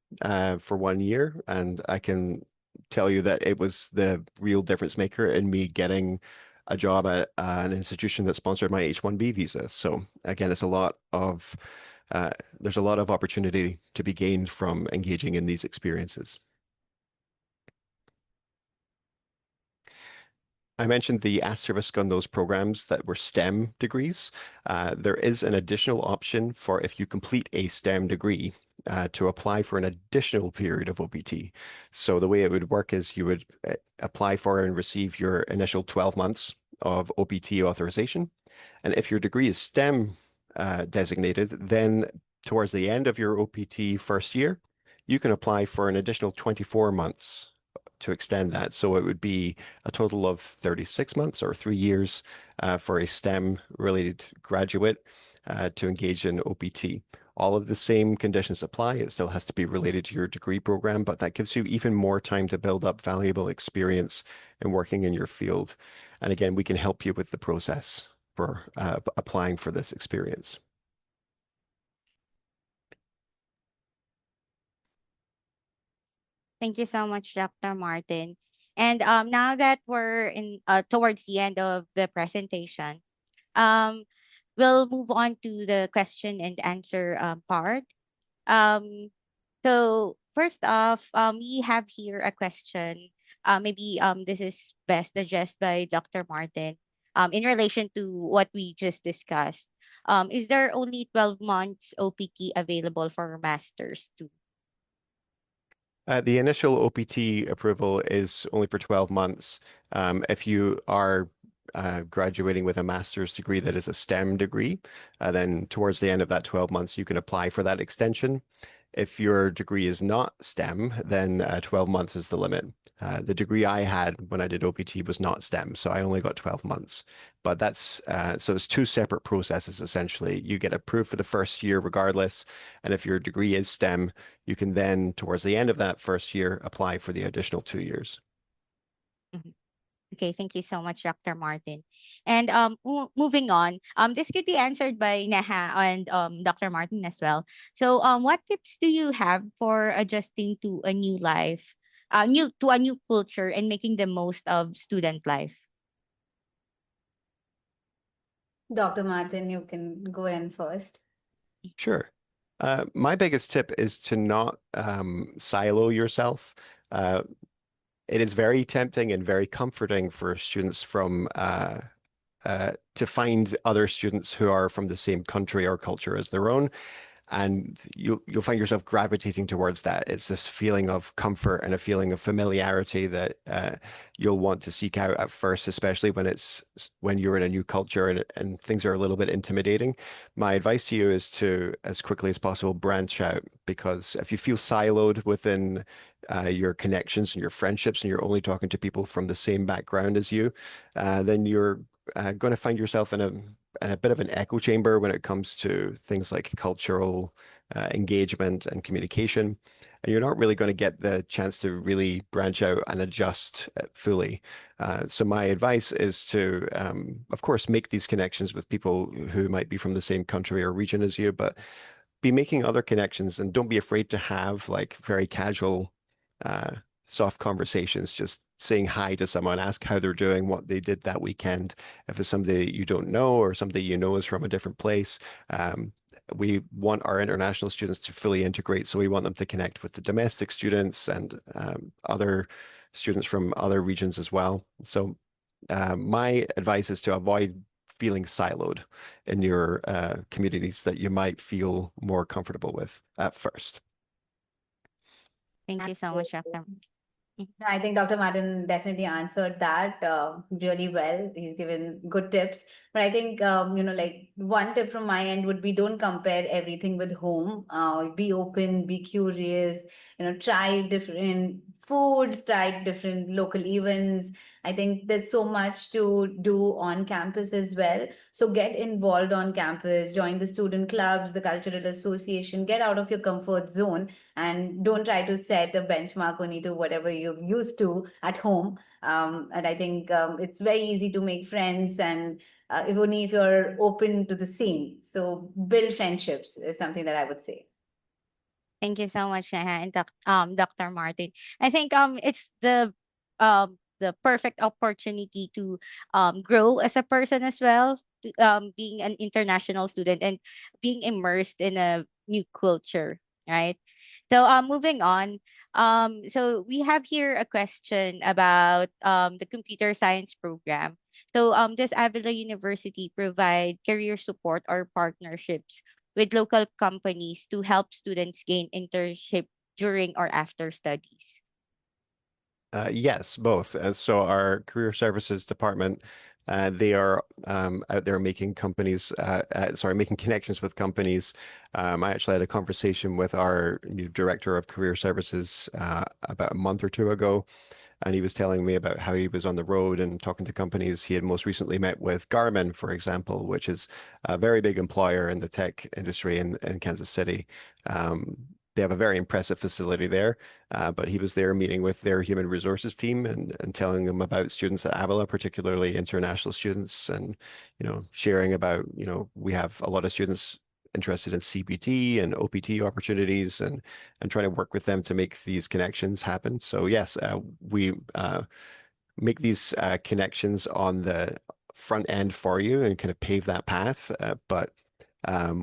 for 1 year, and I can tell you that it was the real difference maker in me getting a job at an institution that sponsored my H-1B visa. So again, there's a lot of opportunity to be gained from engaging in these experiences. I mentioned the asterisk on those programs that were STEM degrees. There is an additional option for if you complete a STEM degree to apply for an additional period of OPT. So the way it would work is you would apply for and receive your initial 12 months of OPT authorization. And if your degree is STEM designated, then towards the end of your OPT first year, you can apply for an additional 24 months to extend that. So it would be a total of 36 months or 3 years for a STEM-related graduate to engage in OPT. All of the same conditions apply. It still has to be related to your degree program, but that gives you even more time to build up valuable experience in working in your field. And again, we can help you with the process for applying for this experience. Thank you so much, Dr. Martin. And now that we're in towards the end of the presentation, um, we'll move on to the question and answer part. Um, so first off, we have here a question. Maybe this is best addressed by Dr. Martin. In relation to what we just discussed, is there only 12 months OPT available for masters too? The initial OPT approval is only for 12 months. If you are graduating with a master's degree that is a STEM degree, then towards the end of that 12 months, you can apply for that extension. If your degree is not STEM, then 12 months is the limit. The degree I had when I did OPT was not STEM, so I only got 12 months. But that's so it's two separate processes essentially. You get approved for the first year regardless, and if your degree is STEM, you can then, towards the end of that first year, apply for the additional 2 years. Mhm. Okay, thank you so much, Dr. Martin. And moving on, this could be answered by Neha and Dr. Martin as well. So, what tips do you have for adjusting to a new life, new to a new culture, and making the most of student life? Dr. Martin, you can go in first. Sure. My biggest tip is to not silo yourself. It is very tempting and very comforting for students to find other students who are from the same country or culture as their own. and you'll find yourself gravitating towards that. It's this feeling of comfort and a feeling of familiarity that you'll want to seek out at first, especially when you're in a new culture and things are a little bit intimidating. My advice to you is to, as quickly as possible, branch out, because if you feel siloed within your connections and your friendships, and you're only talking to people from the same background as you, then you're going to find yourself in a bit of an echo chamber when it comes to things like cultural engagement and communication. And you're not really going to get the chance to really branch out and adjust fully. So my advice is to, of course, make these connections with people who might be from the same country or region as you, but be making other connections, and don't be afraid to have like very casual, uh, soft conversations. Just saying hi to someone, ask how they're doing, what they did that weekend. If it's somebody you don't know or somebody you know is from a different place, we want our international students to fully integrate. So we want them to connect with the domestic students and other students from other regions as well. So my advice is to avoid feeling siloed in your communities that you might feel more comfortable with at first. Thank you so much, Absolutely. Dr. Mhm. No, I think Dr. Martin definitely answered that really well. He's given good tips. But I think, like one tip from my end would be don't compare everything with home. Be open, be curious, try different foods, try different local events. I think there's so much to do on campus as well. So get involved on campus, join the student clubs, the cultural association, get out of your comfort zone, and don't try to set a benchmark only to whatever you're used to at home. And I think it's very easy to make friends, and if only if you're open to the same. So build friendships is something that I would say. Thank you so much, Neha and Dr. Martin. I think it's the perfect opportunity to grow as a person as well, to, being an international student and being immersed in a new culture, right? So moving on. So we have here a question about the computer science program. So does Avila University provide career support or partnerships with local companies to help students gain internship during or after studies? Yes, both. So our career services department, they are out there making making connections with companies. I actually had a conversation with our new director of career services about a month or two ago, and he was telling me about how he was on the road and talking to companies. He had most recently met with Garmin, for example, which is a very big employer in the tech industry in Kansas City. They have a very impressive facility there, but he was there meeting with their human resources team and telling them about students at Avila, particularly international students, and sharing about we have a lot of students interested in CPT and OPT opportunities, and trying to work with them to make these connections happen. So yes, we make these connections on the front end for you and kind of pave that path. But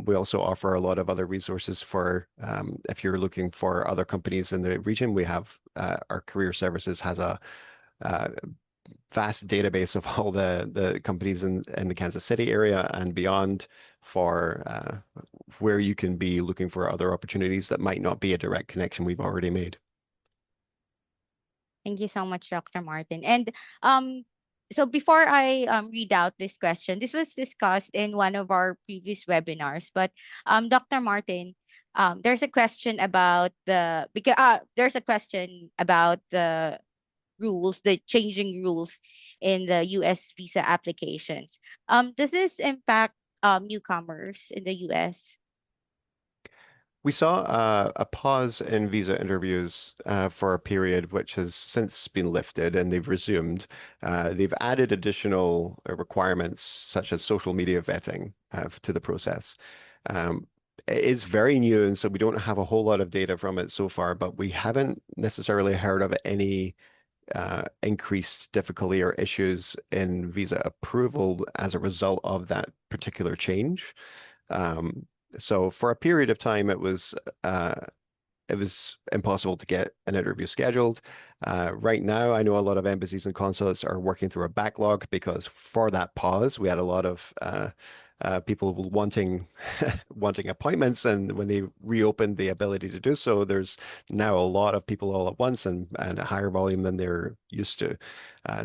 we also offer a lot of other resources for if you're looking for other companies in the region. We have our career services has a vast database of all the companies in the Kansas City area and beyond for where you can be looking for other opportunities that might not be a direct connection we've already made. Thank you so much, Dr. Martin. And um, so before I read out this question, this was discussed in one of our previous webinars. But Dr. Martin, there's a question about the rules, the changing rules in the U.S. visa applications. Does this impact newcomers in the U.S.? We saw a pause in visa interviews for a period, which has since been lifted, and they've resumed. They've added additional requirements, such as social media vetting, to the process. It is very new, and so we don't have a whole lot of data from it so far, but we haven't necessarily heard of any increased difficulty or issues in visa approval as a result of that particular change. So for a period of time, it was impossible to get an interview scheduled. Right now, I know a lot of embassies and consulates are working through a backlog because for that pause, we had a lot of people wanting wanting appointments, and when they reopened the ability to do so, there's now a lot of people all at once and a higher volume than they're used to.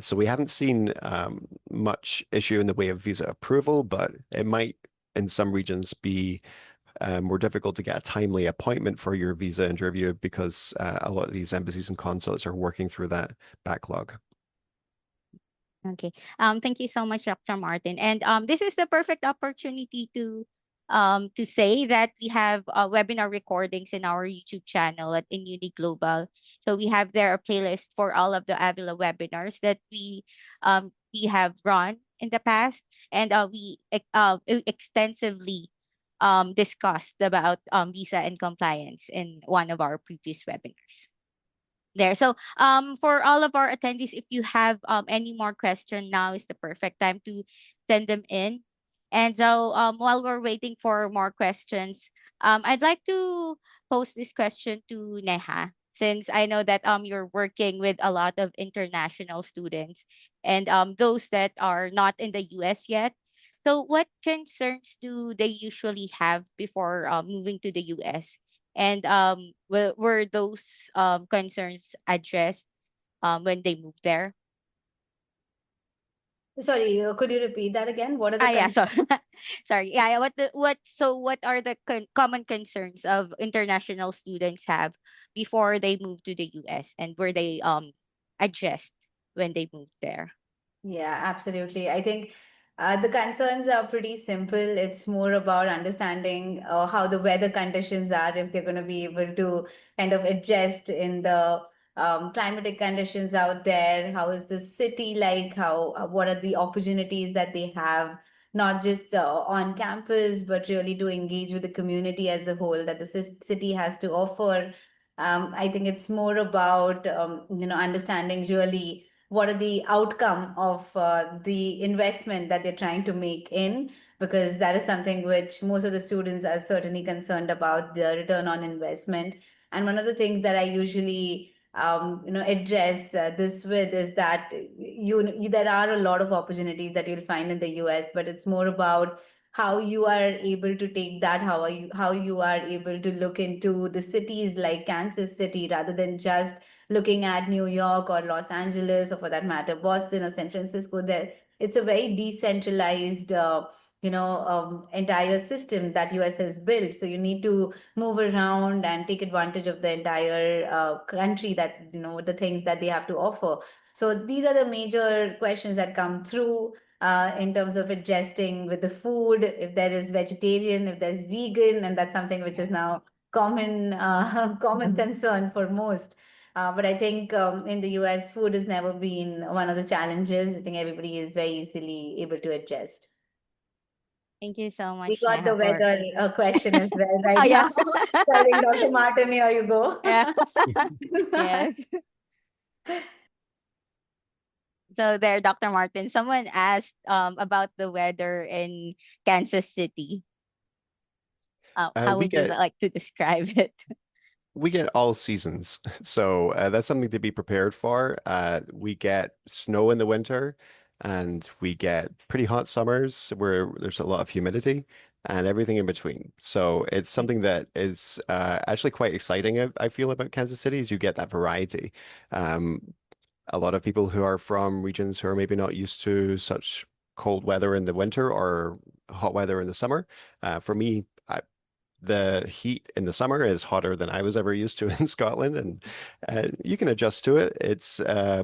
So we haven't seen much issue in the way of visa approval, but it might in some regions be more difficult to get a timely appointment for your visa interview because a lot of these embassies and consulates are working through that backlog. Okay. Thank you so much, Dr. Martin. And this is the perfect opportunity to say that we have webinar recordings in our YouTube channel at Inuni Global. So we have there a playlist for all of the Avila webinars that we have run in the past, and extensively discussed about visa and compliance in one of our previous webinars there. So for all of our attendees, if you have any more question, now is the perfect time to send them in. And so while we're waiting for more questions, I'd like to pose this question to Neha, since I know that you're working with a lot of international students and those that are not in the US yet. So what concerns do they usually have before moving to the US? And were those concerns addressed when they moved there? Sorry, could you repeat that again? What are the Ah, yeah, concerns? sorry. Sorry. Yeah, yeah, what are the common concerns of international students have before they move to the US, and were they addressed when they moved there? Yeah, absolutely. I think the concerns are pretty simple. It's more about understanding how the weather conditions are, if they're going to be able to kind of adjust in the climatic conditions out there. How is the city like? What are the opportunities that they have, not just on campus, but really to engage with the community as a whole that the city has to offer. I think it's more about understanding really what are the outcome of the investment that they're trying to make in, because that is something which most of the students are certainly concerned about, the return on investment. And one of the things that I usually address this with is that there are a lot of opportunities that you'll find in the US, but it's more about how you are able to take that, how you are able to look into the cities like Kansas City rather than just looking at New York or Los Angeles, or for that matter, Boston or San Francisco. There, it's a very decentralized, entire system that US has built. So you need to move around and take advantage of the entire country, that the things that they have to offer. So these are the major questions that come through. In terms of adjusting with the food, if there is vegetarian, if there's vegan, and that's something which is now common common concern for most. But I think in the US, food has never been one of the challenges. I think everybody is very easily able to adjust. Thank you so We much, got the Neha, for weather question as well oh right yeah. now. So I think Dr. Martin, here you go. Yeah. Yes. So there, Dr. Martin, someone asked about the weather in Kansas City. How We would you get like to describe it? we get all seasons, so that's something to be prepared for. We get snow in the winter, and we get pretty hot summers where there's a lot of humidity and everything in between. So it's something that is actually quite exciting. I feel about Kansas City is you get that variety. Um, a lot of people who are from regions who are maybe not used to such cold weather in the winter or hot weather in the summer. For me, the heat in the summer is hotter than I was ever used to in Scotland, and you can adjust to it.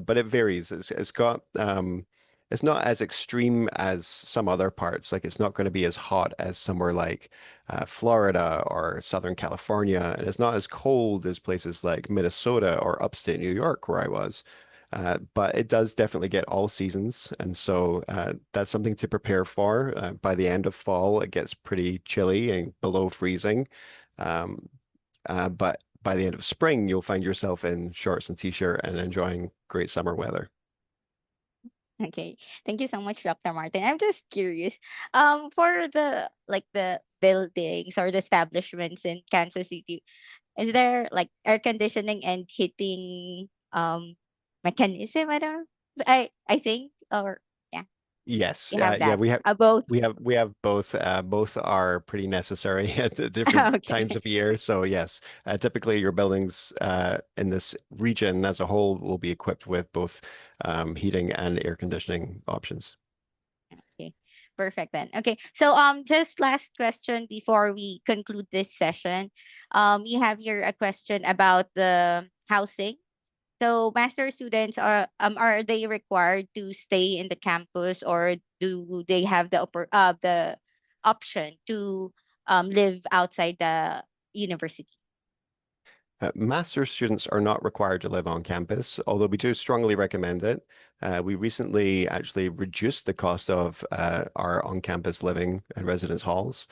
But it varies. It's not as extreme as some other parts. Like it's not going to be as hot as somewhere like Florida or Southern California, and it's not as cold as places like Minnesota or upstate New York where I was. But it does definitely get all seasons, and so that's something to prepare for. By the end of fall, it gets pretty chilly and below freezing. Um, but by the end of spring, you'll find yourself in shorts and t-shirt and enjoying great summer weather. Okay. Thank you so much, Dr. Martin. I'm just curious. For the buildings or the establishments in Kansas City, is there like air conditioning and heating mechanism? I don't know. I think, or yeah. Yes, You have yeah, that. Both. we have both. Both are pretty necessary at the different times Okay. of year. So yes, typically your buildings in this region as a whole will be equipped with both heating and air conditioning options. Okay. Perfect then. Okay. So just last question before we conclude this session. You have here a question about the housing. So master students are they required to stay in the campus, or do they have the option to live outside the university? Master's students are not required to live on campus, although we do strongly recommend it. We recently actually reduced the cost of our on-campus living and residence halls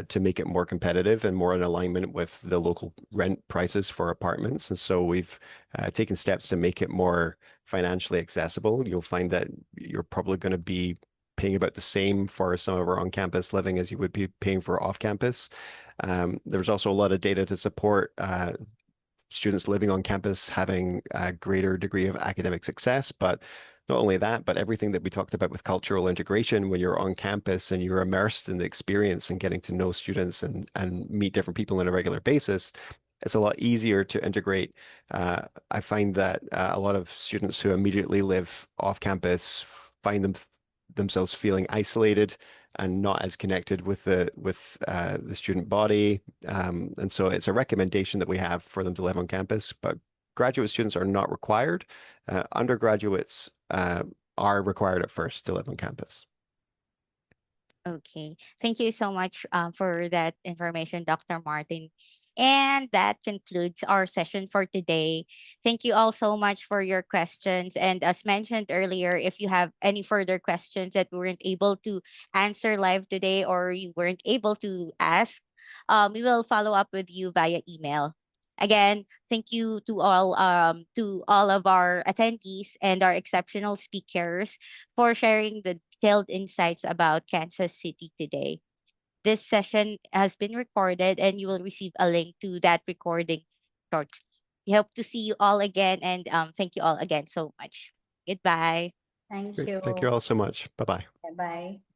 to make it more competitive and more in alignment with the local rent prices for apartments. And so we've taken steps to make it more financially accessible. You'll find that you're probably going to be paying about the same for some of our on-campus living as you would be paying for off-campus. There's also a lot of data to support students living on campus having a greater degree of academic success. But not only that, but everything that we talked about with cultural integration, when you're on campus and you're immersed in the experience and getting to know students and meet different people on a regular basis, it's a lot easier to integrate. I find that a lot of students who immediately live off campus find themselves feeling isolated and not as connected with the student body. And so it's a recommendation that we have for them to live on campus, but graduate students are not required. Undergraduates are required at first to live on campus. Okay. Thank you so much for that information, Dr. Martin. And that concludes our session for today. Thank you all so much for your questions. And as mentioned earlier, if you have any further questions that we weren't able to answer live today, or you weren't able to ask, we will follow up with you via email. Again, thank you to all of our attendees and our exceptional speakers for sharing the detailed insights about Kansas City today. This session has been recorded, and you will receive a link to that recording shortly. We hope to see you all again, and thank you all again so much. Goodbye. Thank Great. Thank you you. all so much. Bye bye. Bye bye.